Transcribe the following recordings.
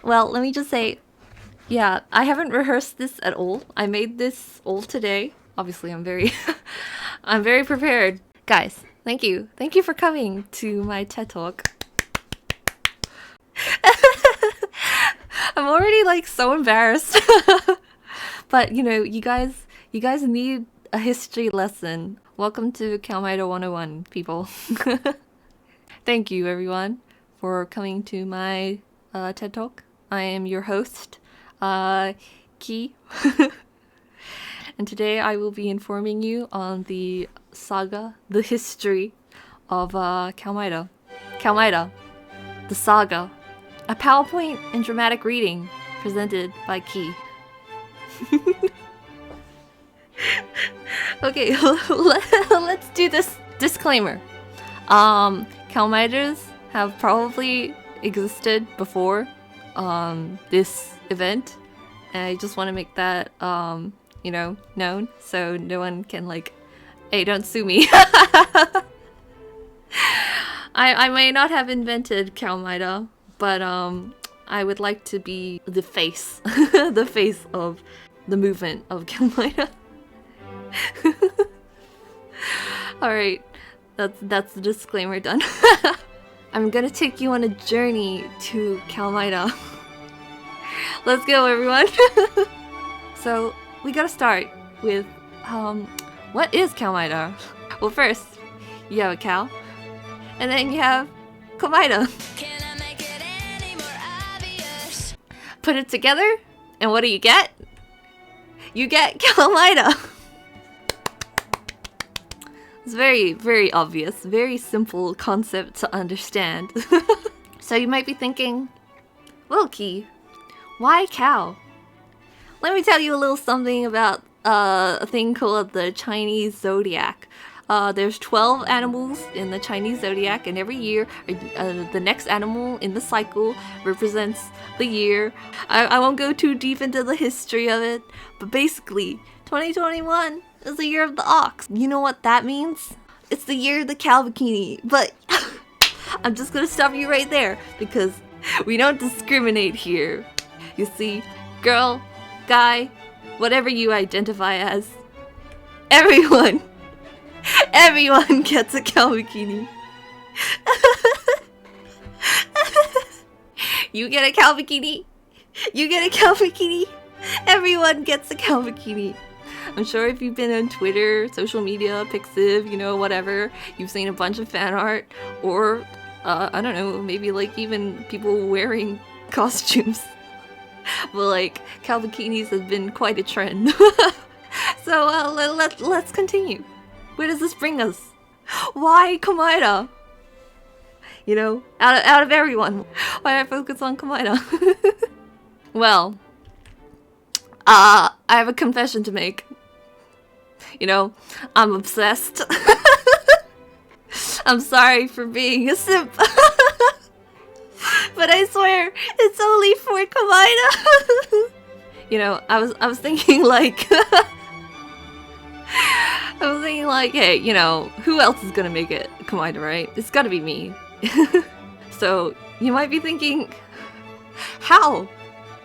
Well, let me just say, yeah, I haven't rehearsed this at all. I made this all today. Obviously, I'm very, I'm very prepared. Guys, thank you. Thank you for coming to my TED Talk. I'm already like so embarrassed. But you know, you guys need a history lesson. Welcome to Calmaida 101, people. Thank you, everyone, for coming to my TED Talk. I am your host, Khee. And today I will be informing you on the saga, the history of Calmaida. Calmaida, the saga. A PowerPoint and dramatic reading presented by Khee. Okay, let's do this disclaimer. Calmaidas have probably existed before this event, and I just want to make that you know, known so no one can like, hey, don't sue me. I may not have invented Calmaida, but I would like to be the face, the face of the movement of Calmaida. Alright, that's the disclaimer done. I'm gonna take you on a journey to Calmaida. Let's go, everyone! So, we gotta start with, what is Calmaida? Well, first, you have a cow, and then you have komaeda. Put it together, and what do you get? You get Calmaida! It's very, very obvious, very simple concept to understand. So you might be thinking, well, Khee, why cow? Let me tell you a little something about a thing called the Chinese zodiac. There's 12 animals in the Chinese zodiac, and every year the next animal in the cycle represents the year. I won't go too deep into the history of it, but basically 2021 is the year of the ox. You know what that means? It's the year of the cow bikini. But I'm just gonna stop you right there because we don't discriminate here. You see, girl, guy, whatever you identify as, everyone gets a cow bikini. You get a cow bikini. You get a cow bikini. Everyone gets a cow bikini. I'm sure if you've been on Twitter, social media, Pixiv, you know, whatever, you've seen a bunch of fan art, or, I don't know, maybe like even people wearing costumes. But like, cow bikinis have been quite a trend. So let's continue. Where does this bring us? Why Komaeda? You know, out of everyone, why I focus on Komaeda? Well, I have a confession to make. You know, I'm obsessed. I'm sorry for being a simp. But I swear, it's only for Komaeda. You know, I was thinking like hey, you know, who else is gonna make it Komaeda, right? It's gotta be me. So, you might be thinking, how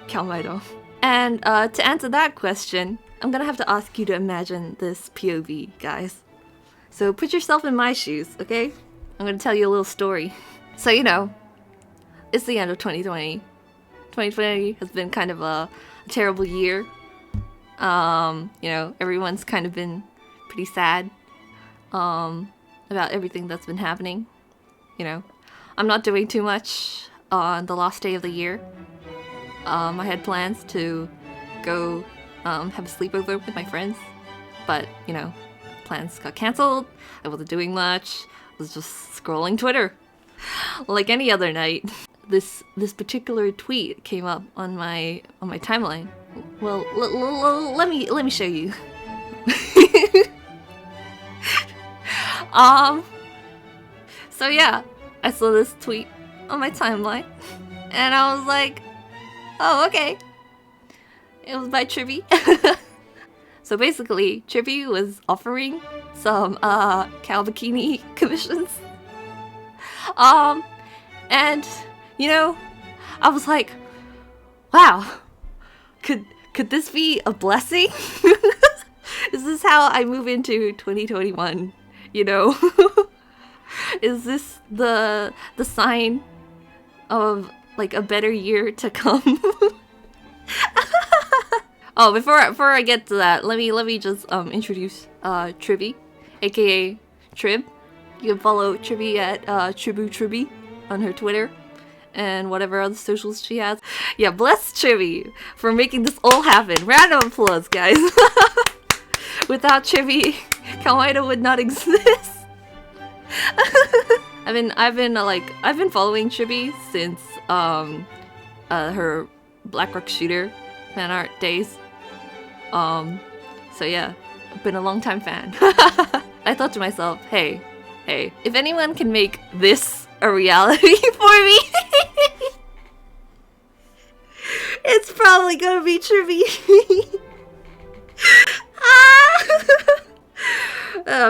Calmaida? And to answer that question, I'm gonna have to ask you to imagine this POV, guys. So put yourself in my shoes, okay? I'm gonna tell you a little story. So, you know, it's the end of 2020. 2020 has been kind of a terrible year. You know, everyone's kind of been pretty sad about everything that's been happening. You know, I'm not doing too much on the last day of the year. I had plans to go have a sleepover with my friends, but, you know, plans got cancelled. I wasn't doing much. I was just scrolling Twitter like any other night. This particular tweet came up on my timeline. Well, let me show you. So yeah, I saw this tweet on my timeline, and I was like, oh, okay. It was by Tribby. So basically, Tribby was offering some cow bikini commissions. And, you know, I was like, wow, could this be a blessing? Is this how I move into 2021? You know, is this the sign of like a better year to come? Oh, before I get to that, let me just introduce Tribby, aka Trib. You can follow Tribby at Tribby on her Twitter and whatever other socials she has. Yeah, bless Tribby for making this all happen. Round of applause, guys. Without Tribby, Calmaida would not exist. I've been following Tribby since her Blackrock Shooter fan art days. So yeah, I've been a long time fan. I thought to myself, hey, if anyone can make this a reality for me, it's probably gonna be Tribby.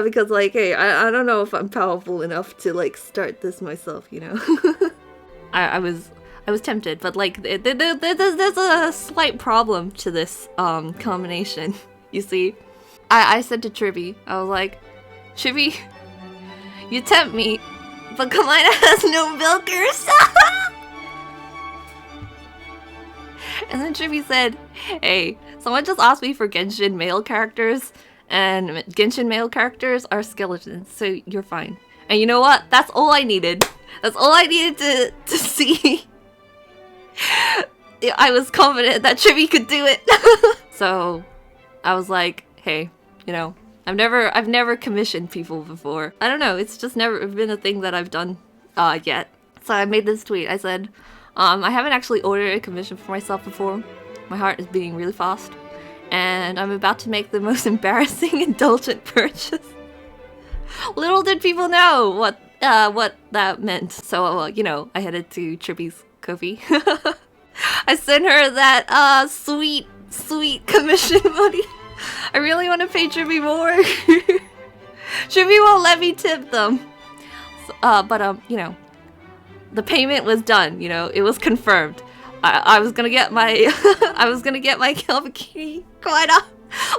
Because like, hey, I don't know if I'm powerful enough to like start this myself, you know. I was tempted, but like there's a slight problem to this combination. You see, I said to Tribby, I was like, Tribby, you tempt me, but Komaeda has no milkers. And then Tribby said, hey, someone just asked me for Genshin male characters, and Genshin male characters are skeletons, so you're fine. And you know what? That's all I needed. That's all I needed to see. I was confident that Tribby could do it. So I was like, hey, you know, I've never commissioned people before. I don't know, it's just never been a thing that I've done yet. So I made this tweet. I said, I haven't actually ordered a commission for myself before. My heart is beating really fast. And I'm about to make the most embarrassing indulgent purchase. Little did people know what that meant. So, you know, I headed to Tribby's Ko-fi. I sent her that sweet commission money. I really want to pay Tribby more. Tribby won't let me tip them. So, but you know, the payment was done. You know, it was confirmed. I was gonna get my bikini komaeda.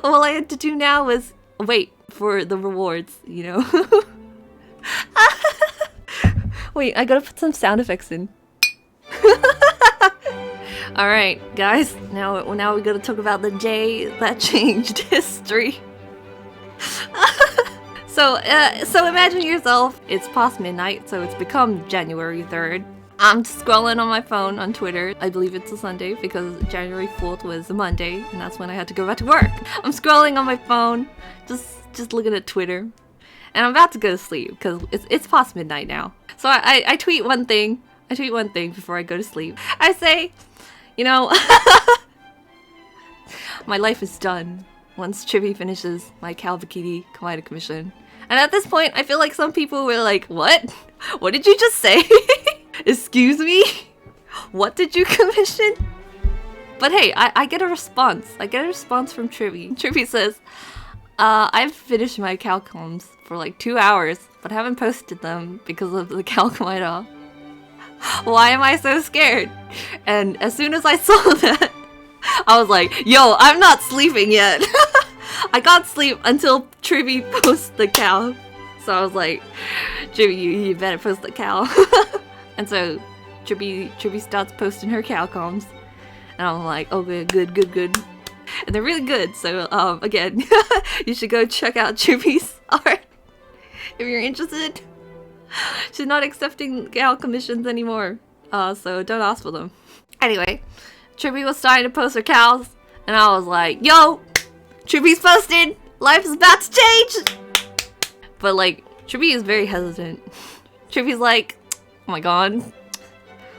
All I had to do now was wait for the rewards. You know. Wait, I gotta put some sound effects in. Alright, guys, now we gotta talk about the day that changed history. So imagine yourself, it's past midnight, so it's become January 3rd. I'm scrolling on my phone on Twitter. I believe it's a Sunday because January 4th was a Monday, and that's when I had to go back to work. I'm scrolling on my phone, just looking at Twitter, and I'm about to go to sleep because it's past midnight now. So I tweet one thing. I tweet one thing before I go to sleep. I say, you know, my life is done once Tribby finishes my bikini komaeda commission. And at this point, I feel like some people were like, what? What did you just say? Excuse me? What did you commission? But hey, I get a response. I get a response from Tribby. Tribby says, I've finished my calcoms for like 2 hours, but haven't posted them because of the Calmaida. Why am I so scared? And as soon as I saw that, I was like, yo, I'm not sleeping yet. I can't sleep until Tribby posts the cow. So I was like, Tribby, you better post the cow. And so Tribby starts posting her calcoms. And I'm like, oh good. And they're really good. So again, you should go check out Tribby's art if you're interested. She's not accepting gal commissions anymore, so don't ask for them. Anyway, Tribby was starting to post her cows, and I was like, yo, Tribby's posted! Life is about to change! But like, Tribby is very hesitant. Tribby's like, oh my god,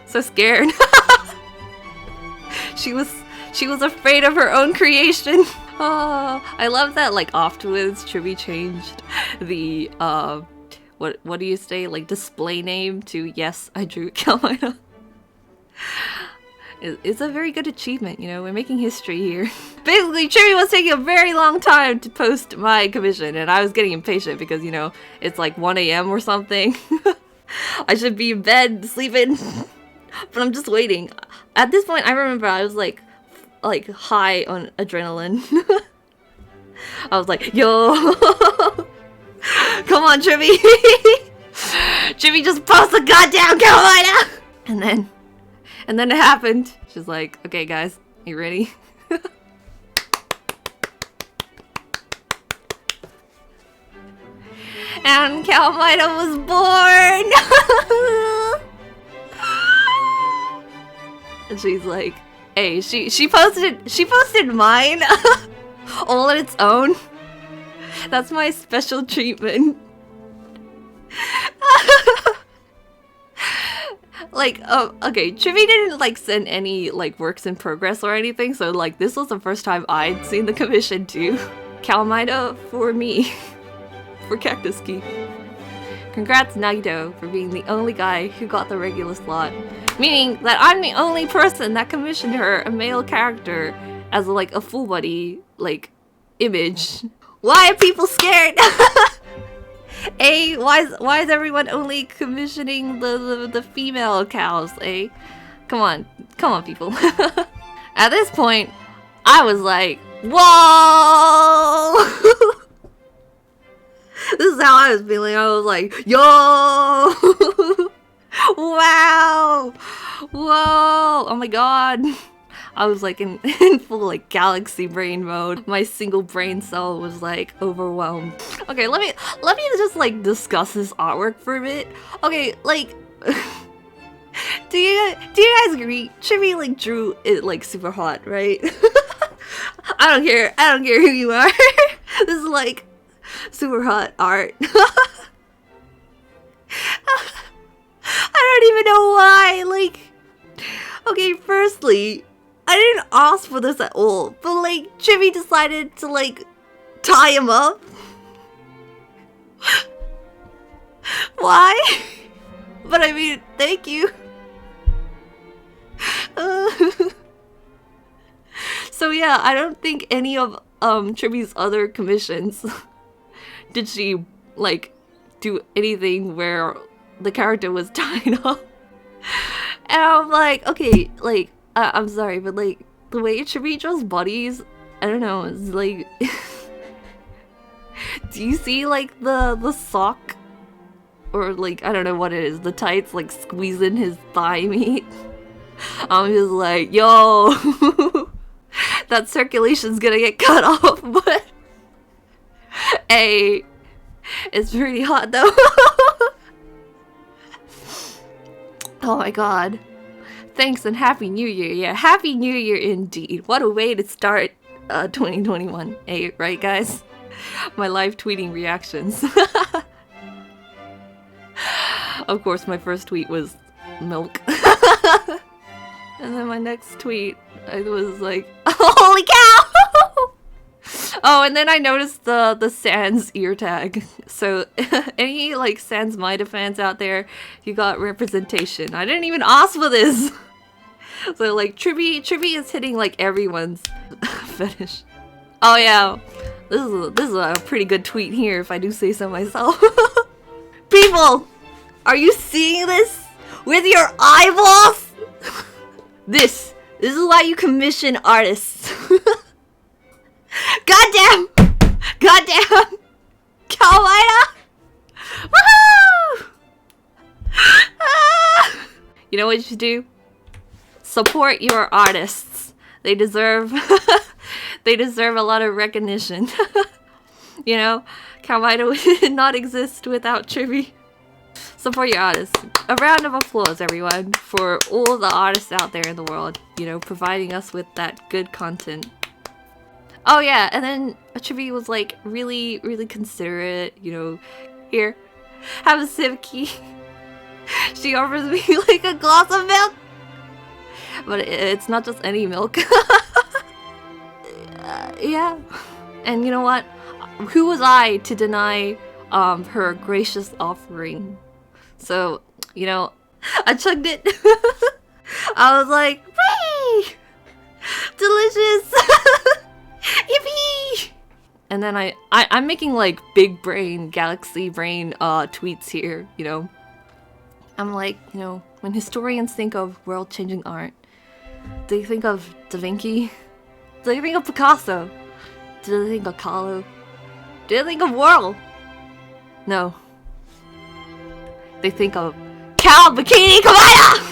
so scared. She was afraid of her own creation. Oh, I love that like afterwards Tribby changed the what do you say, like display name to yes, I drew Calmaida. It's a very good achievement, you know, we're making history here. Basically, Tribby was taking a very long time to post my commission, and I was getting impatient because, you know, it's like 1 AM or something. I should be in bed, sleeping. But I'm just waiting. At this point, I remember I was like high on adrenaline. I was like, yo, come on, Tribby. Tribby just post a goddamn Calmaida. And then it happened. She's like, okay, guys, you ready? And Calmaida was born. And she's like, hey, she posted mine all on its own. That's my special treatment. Like, okay, Trivy didn't like send any like works in progress or anything, so like this was the first time I'd seen the commission too. Calmaida for me. For Cactus Key. Congrats Nagito for being the only guy who got the regular slot. Meaning that I'm the only person that commissioned her a male character as like a full body like image. Why are people scared? Why is everyone only commissioning the female cows? Come on people. At this point, I was like, whoa. This is how I was feeling. I was like, yo! Wow! Whoa! Oh my god. I was like in full like galaxy brain mode. My single brain cell was like overwhelmed. Okay, let me just like discuss this artwork for a bit. Okay, like do you guys agree? Trivy like drew it like super hot, right? I don't care who you are. This is like super hot art. I don't even know why. Like, okay, firstly, I didn't ask for this at all, but like, Trivy decided to like tie him up. Why? But I mean, thank you. So yeah, I don't think any of Trivy's other commissions did she like do anything where the character was tied up. And I'm like, okay, like I'm sorry, but like the way Trivy draws bodies, I don't know, it's like do you see like the sock or like I don't know what it is, the tights like squeezing his thigh meat? I'm just like, yo, that circulation's gonna get cut off, but hey, it's pretty hot though. Oh my god. Thanks and Happy New Year. Yeah, Happy New Year indeed. What a way to start 2021. Hey, right guys? My live tweeting reactions. Of course, my first tweet was milk. And then my next tweet, I was like, holy cow! Oh, and then I noticed the Sans ear tag. So any like Sans Maida fans out there, you got representation. I didn't even ask for this. So like Tribby is hitting like everyone's fetish. Oh yeah, this is a pretty good tweet here if I do say so myself. People, are you seeing this with your eyeballs? This is why you commission artists. Goddamn! Cowmaeda! Woohoo! You know what you should do? Support your artists. They deserve they deserve a lot of recognition. You know, Cowmaeda would not exist without Tribby. Support your artists. A round of applause, everyone, for all the artists out there in the world, you know, providing us with that good content. Oh yeah, and then Tribby was like really considerate, you know, here, have a sip, khee. She offers me like a glass of milk. But it's not just any milk. Yeah. And you know what? Who was I to deny her gracious offering? So, you know, I chugged it. I was like, whee! Delicious! Yippee! And then I'm making like big brain, galaxy brain tweets here, you know. I'm like, you know, When historians think of world-changing art, do they think of Da Vinci? Do they think of Picasso? Do they think of Kahlo? Do they think of Whirl? No. They think of Bikini Komaeda!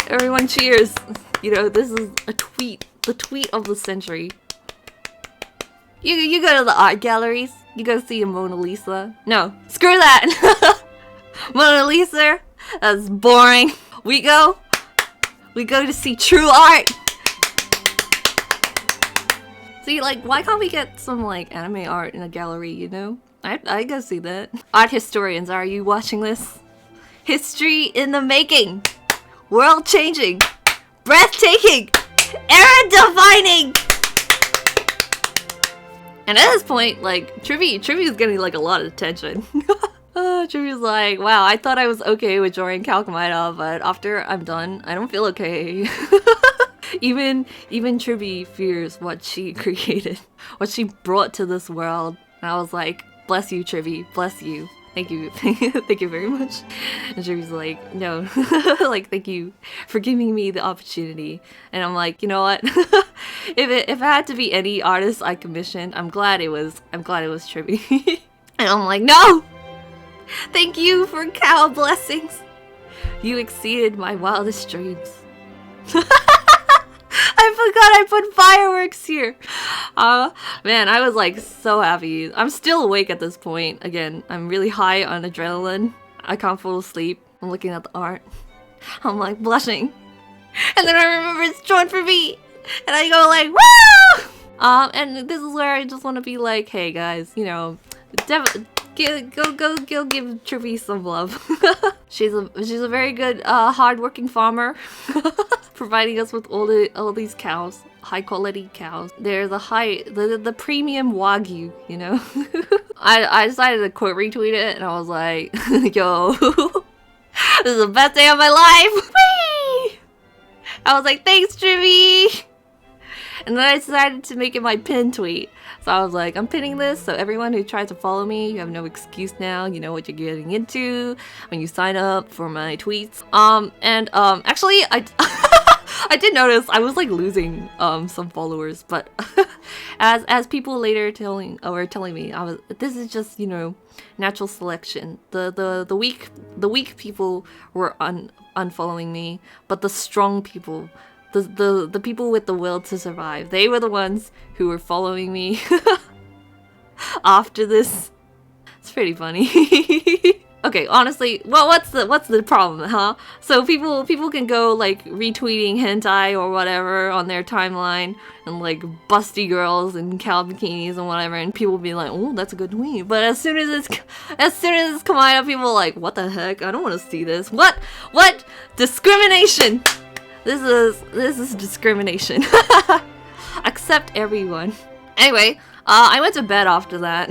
Everyone cheers. You know, this is a tweet. The tweet of the century. You go to the art galleries. You go see a Mona Lisa. No, screw that. Mona Lisa. That's boring. We go to see true art. See, like, why can't we get some, like, anime art in a gallery, you know? I go see that. Art historians, are you watching this? History in the making. World changing. Breathtaking. Era defining. And at this point, like, Tribby is getting, like, a lot of attention. Tribby's like, wow, I thought I was okay with drawing Calmaida, but after I'm done, I don't feel okay. Even Tribby fears what she created, what she brought to this world. And I was like, bless you, Tribby, bless you. Thank you, thank you very much. And Tribby's like, no, like, thank you for giving me the opportunity. And I'm like, you know what? if it had to be any artist I commissioned, I'm glad it was Tribby. And I'm like, no, thank you for cow blessings. You exceeded my wildest dreams. I forgot I put fireworks here. Man, I was like so happy. I'm still awake at this point. Again, I'm really high on adrenaline. I can't fall asleep. I'm looking at the art. I'm like blushing. And then I remember it's drawn for me. And I go like, woo! And this is where I just want to be like, hey guys, you know, go give Tribby some love. She's a very good hard-working farmer, providing us with all these cows, high quality cows. They're the premium Wagyu, you know. I decided to quote retweet it, and I was like, yo, this is the best day of my life. Whee! I was like, thanks, Tribby. And then I decided to make it my pin tweet. So I was like, I'm pinning this, so everyone who tries to follow me, you have no excuse now. You know what you're getting into when you sign up for my tweets. Actually, I did notice I was like losing some followers, but as people later telling me, this is just, you know, natural selection. The weak people were unfollowing me, but the strong people, the people with the will to survive, they were the ones who were following me after this. It's pretty funny. Okay, honestly, well, what's the problem, huh? So people can go like retweeting hentai or whatever on their timeline and like busty girls and cow bikinis and whatever, and people be like, oh, that's a good tweet. But as soon as it's come out, people are like, what the heck? I don't want to see this. What discrimination? This is discrimination. Accept everyone. Anyway, I went to bed after that.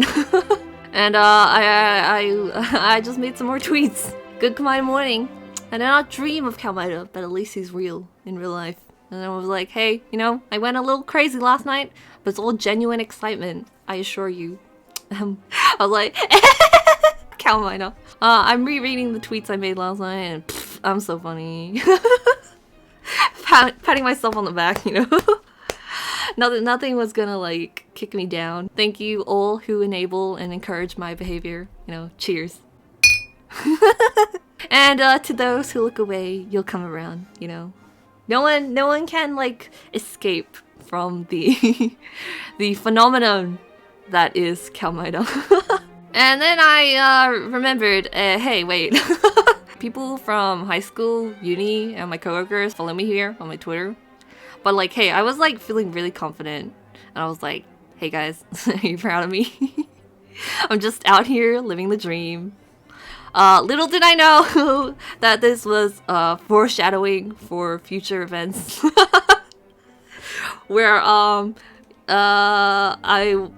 And I just made some more tweets. Good Calmaida morning. I did not dream of Calmaida, but at least he's real in real life. And I was like, hey, you know, I went a little crazy last night, but it's all genuine excitement, I assure you. I was like, Calmaida. I'm rereading the tweets I made last night, and pff, I'm so funny. Patting myself on the back, you know. Nothing was gonna like kick me down. Thank you all who enable and encourage my behavior. You know, cheers. And to those who look away, you'll come around. You know, no one can like escape from the the phenomenon that is Calmaida. And then I remembered, hey, wait. People from high school, uni, and my coworkers follow me here on my Twitter. But like, hey, I was like feeling really confident. And I was like, hey guys, are you proud of me? I'm just out here living the dream. Little did I know that this was foreshadowing for future events. Where I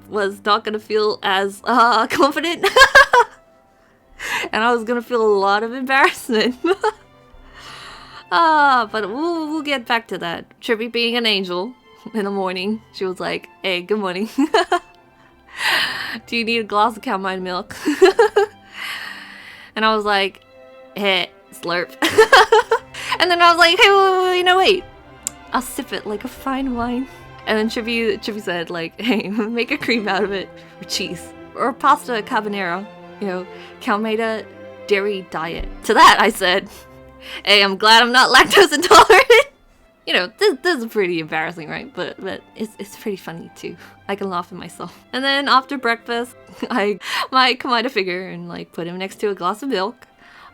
was not gonna feel as confident. And I was gonna feel a lot of embarrassment. But we'll get back to that. Tribby being an angel in the morning, she was like, hey, good morning. Do you need a glass of Calmaida milk? And I was like, hey, Slurp. And then I was like, hey, wait, no, wait. I'll sip it like a fine wine. And then Tribby said, like, hey, make a cream out of it, or cheese, or pasta carbonara, you know, Cowmaeda dairy diet. To that, I said, hey, I'm glad I'm not lactose intolerant. You know, this is pretty embarrassing, right? But it's pretty funny too. I can laugh at myself. And then after breakfast, my komaeda figure and like put him next to a glass of milk.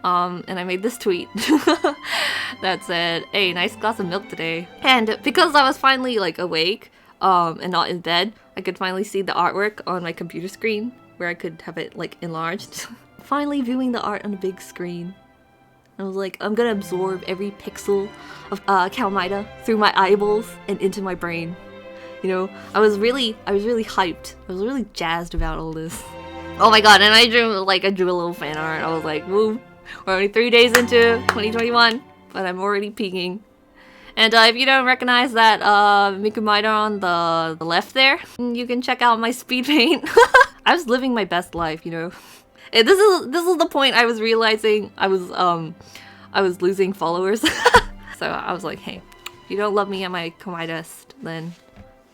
And I made this tweet that said, hey, nice glass of milk today. And because I was finally like awake and not in bed, I could finally see the artwork on my computer screen where I could have it like enlarged. Finally viewing the art on a big screen. I was like, I'm gonna absorb every pixel of Calmaida through my eyeballs and into my brain. You know, I was really hyped. I was really jazzed about all this. Oh my god, and I drew a little fan art. I was like, woo, we're only 3 days into 2021, but I'm already peaking. And if you don't recognize that Komaeda on the left there, you can check out my speed paint. I was living my best life, you know. And this is the point I was realizing I was losing followers. So I was like, hey, if you don't love me at my komaedest, then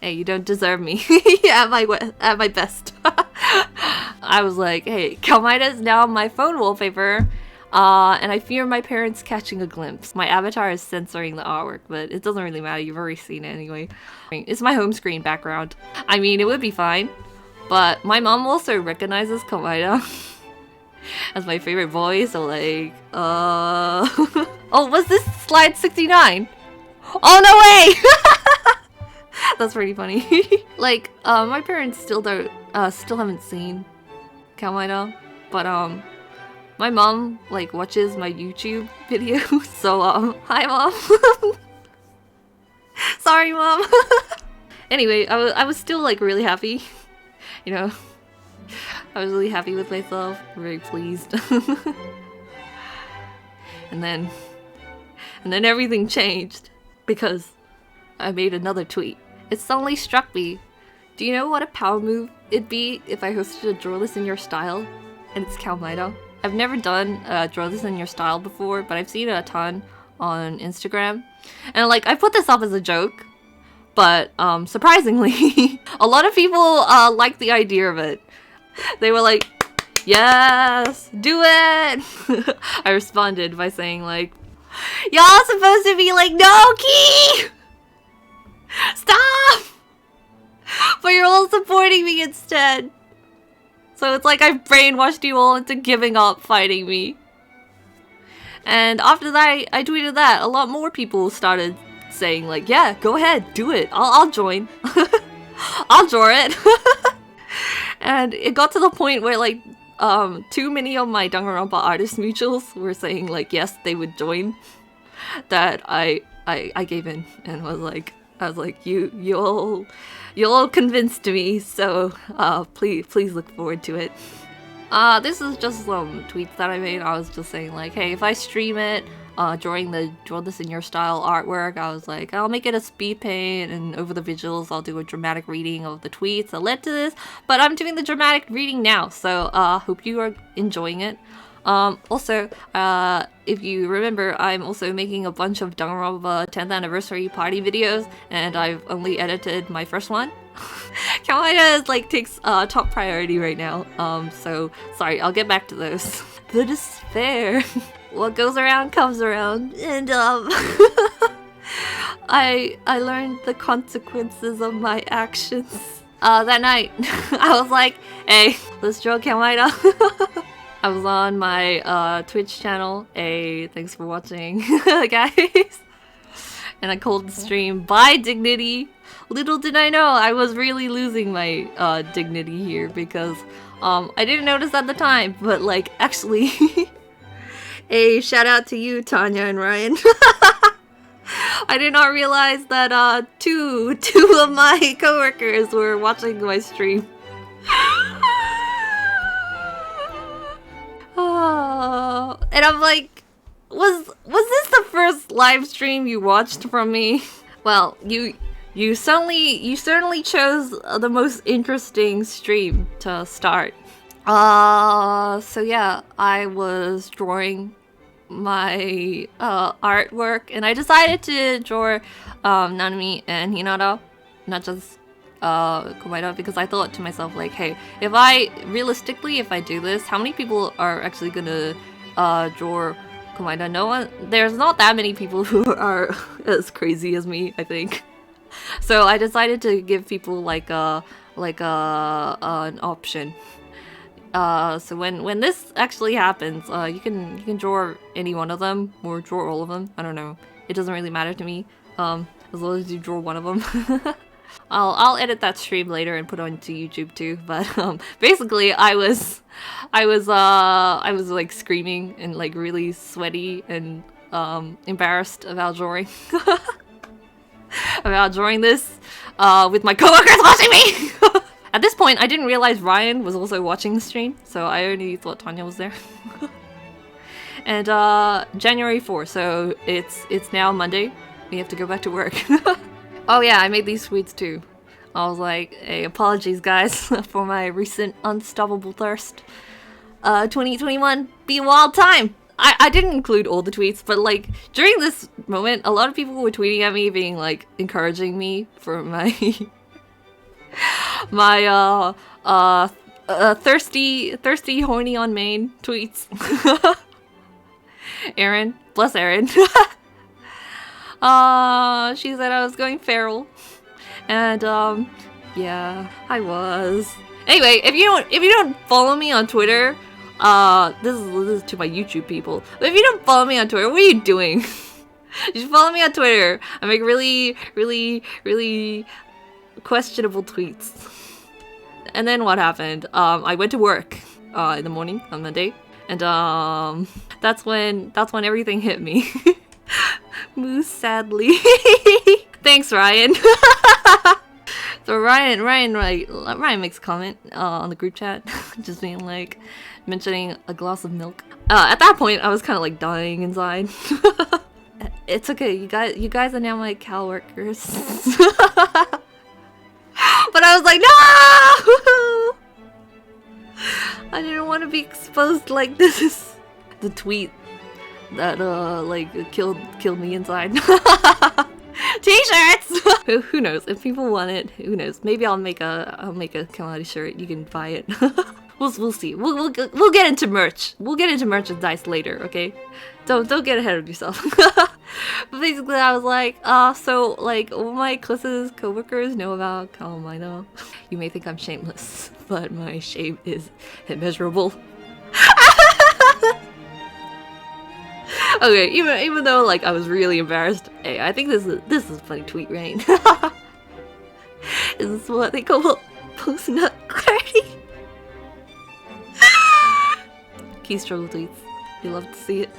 hey, you don't deserve me at my best. I was like, hey, Calmaida is now my phone wallpaper, and I fear my parents catching a glimpse. My avatar is censoring the artwork, but it doesn't really matter. You've already seen it anyway. It's my home screen background. I mean, it would be fine, but my mom also recognizes Calmaida as my favorite voice, so like, oh, was this slide 69? Oh, no way! That's pretty funny. Like, my parents still haven't seen Calmaida, but, my mom, like, watches my YouTube videos, so, hi, Mom. Sorry, Mom. Anyway, I was still, like, really happy, you know. I was really happy with myself, very pleased. And then everything changed because I made another tweet. It suddenly struck me. Do you know what a power move it'd be if I hosted a Draw This in Your Style? And it's Calmaida. I've never done Draw This in Your Style before, but I've seen it a ton on Instagram. And like, I put this up as a joke, but surprisingly, a lot of people liked the idea of it. They were like, yes, do it! I responded by saying like, y'all supposed to be like, no, khee! Stop! But you're all supporting me instead. So it's like I've brainwashed you all into giving up fighting me. And after that, I tweeted that. A lot more people started saying like, yeah, go ahead, do it. I'll join. I'll draw it. And it got to the point where like too many of my Danganronpa artist mutuals were saying like yes they would join, that I gave in and was like, I was like, you all convinced me, so please look forward to it. This is just some tweets that I made. I was just saying like, hey, if I stream it during the Draw This in Your Style artwork, I was like, I'll make it a speed paint, and over the visuals I'll do a dramatic reading of the tweets that led to this, but I'm doing the dramatic reading now, so hope you are enjoying it. Also, if you remember, I'm also making a bunch of Danganronpa 10th anniversary party videos, and I've only edited my first one. Kawaii is like takes top priority right now, so sorry, I'll get back to those. The despair. What goes around comes around, and I learned the consequences of my actions. That night, I was like, hey, let's draw Calmaida. I was on my Twitch channel. Hey, thanks for watching, guys. And I called the stream Bye Dignity. Little did I know I was really losing my dignity here because I didn't notice at the time, but like actually. Hey, shout out to you, Tanya and Ryan. I did not realize that two of my coworkers were watching my stream. Oh, and I'm like, was this the first live stream you watched from me? Well, you certainly chose the most interesting stream to start. So yeah, I was drawing my artwork, and I decided to draw Nanami and Hinata, not just Komaeda, because I thought to myself like, hey, if I do this, how many people are actually gonna draw Komaeda? No one. There's not that many people who are as crazy as me, I think. So I decided to give people like an option. So when this actually happens, you can draw any one of them or draw all of them. I don't know. It doesn't really matter to me. As long as you draw one of them. I'll edit that stream later and put it onto YouTube too. But basically, I was like screaming and like really sweaty and embarrassed about drawing this with my coworkers watching me. At this point, I didn't realize Ryan was also watching the stream, so I only thought Tanya was there. And January 4th, so it's now Monday. We have to go back to work. Oh yeah, I made these tweets too. I was like, hey, apologies guys for my recent unstoppable thirst. 2021 be a wild time. I didn't include all the tweets, but like during this moment, a lot of people were tweeting at me, being like encouraging me for my my thirsty horny on main tweets. Erin, bless Erin. She said I was going feral, and yeah, I was. Anyway, if you don't follow me on Twitter, this is to my YouTube people. But if you don't follow me on Twitter, what are you doing? You should follow me on Twitter. I make really questionable tweets. And then what happened? I went to work in the morning on Monday, and that's when everything hit me. Moose sadly. Thanks, Ryan. So Ryan makes a comment on the group chat, just being like, mentioning a glass of milk. At that point, I was kind of like dying inside. It's okay, you guys are now my Cal workers. But I was like, no! I didn't want to be exposed like this. The tweet that like killed me inside. T-shirts. Who knows? If people want it, who knows? Maybe I'll make a Calmaida shirt. You can buy it. We'll see. We'll get into merch. We'll get into merchandise later. Okay. Don't get ahead of yourself. But basically, I was like, so like all my closest coworkers know about Calmaida. You may think I'm shameless, but my shame is immeasurable. Okay, even though like I was really embarrassed, hey, I think this is a funny tweet, right? Is this what they call post-nut clarity? Key struggle tweets. You love to see it.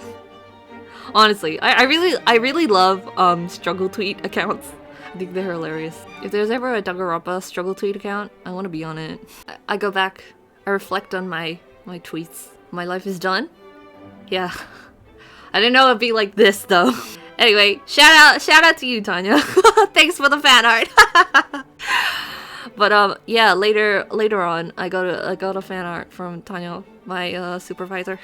Honestly, I really love struggle tweet accounts. I think they're hilarious. If there's ever a Danganronpa struggle tweet account, I want to be on it. I go back, I reflect on my tweets. My life is done. Yeah. I didn't know it'd be like this though. Anyway, shout out to you, Tanya. Thanks for the fan art. But yeah, later on, I got a fan art from Tanya, my supervisor.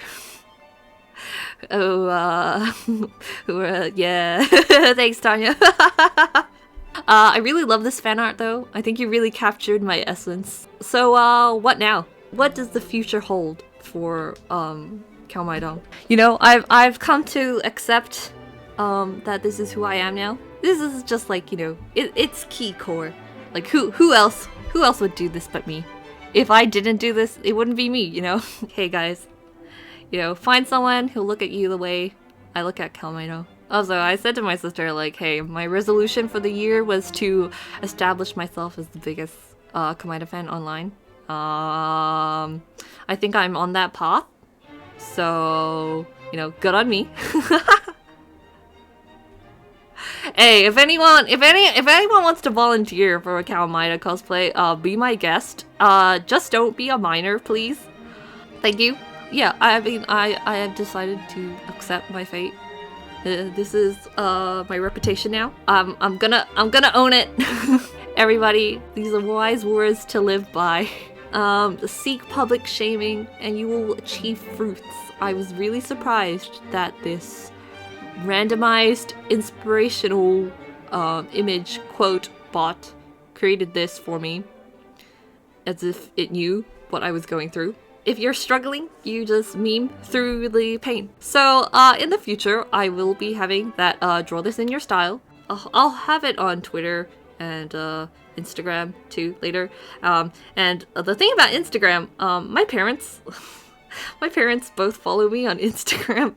Oh, yeah. Thanks, Tanya. I really love this fan art though. I think you really captured my essence. So what now? What does the future hold for Calmaida? You know, I've come to accept that this is who I am now. This is just like, you know, it's khee core. Like who else would do this but me? If I didn't do this, it wouldn't be me, you know? Hey guys, you know, find someone who'll look at you the way I look at Calmaida. Also, I said to my sister, like, hey, my resolution for the year was to establish myself as the biggest Komaeda fan online. I think I'm on that path. So, you know, good on me. Hey, if anyone wants to volunteer for a Calmaida cosplay, be my guest. Just don't be a minor, please. Thank you. Yeah, I mean, I have decided to accept my fate. This is my reputation now. I'm gonna own it. Everybody, these are wise words to live by. Seek public shaming and you will achieve fruits. I was really surprised that this randomized inspirational image quote bot created this for me, as if it knew what I was going through. If you're struggling, you just meme through the pain. So in the future, I will be having that draw this in your style. I'll have it on Twitter and Instagram too later. And the thing about Instagram, my parents both follow me on Instagram,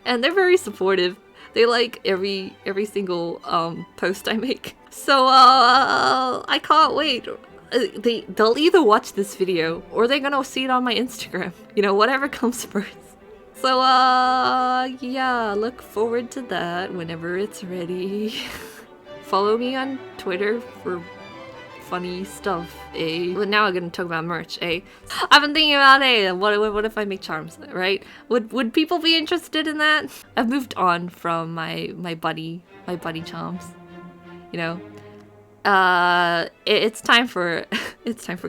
and they're very supportive. They like every single post I make. So I can't wait. They'll either watch this video or they're gonna see it on my Instagram. You know, whatever comes first. So yeah, look forward to that whenever it's ready. Follow me on Twitter for funny stuff, eh? But now I'm gonna talk about merch, eh? I've been thinking about, what if I make charms, right? Would people be interested in that? I've moved on from my buddy charms, you know. It's time for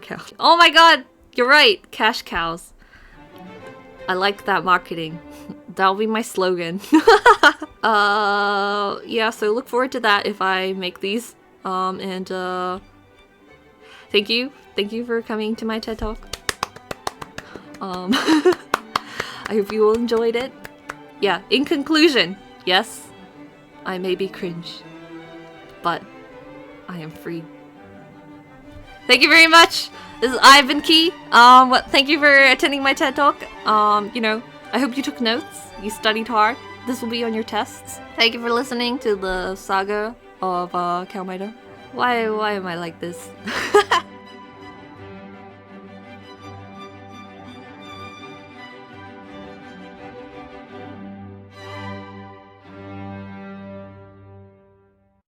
cows. Oh my god, you're right, cash cows. I like that marketing. That'll be my slogan. Yeah, so look forward to that if I make these. And thank you for coming to my TED Talk. I hope you all enjoyed it. Yeah, in conclusion, yes, I may be cringe, but I am free. Thank you very much. I've been Khee. Thank you for attending my TED Talk. You know, I hope you took notes. You studied hard. This will be on your tests. Thank you for listening to the saga of Calmaida. Why am I like this?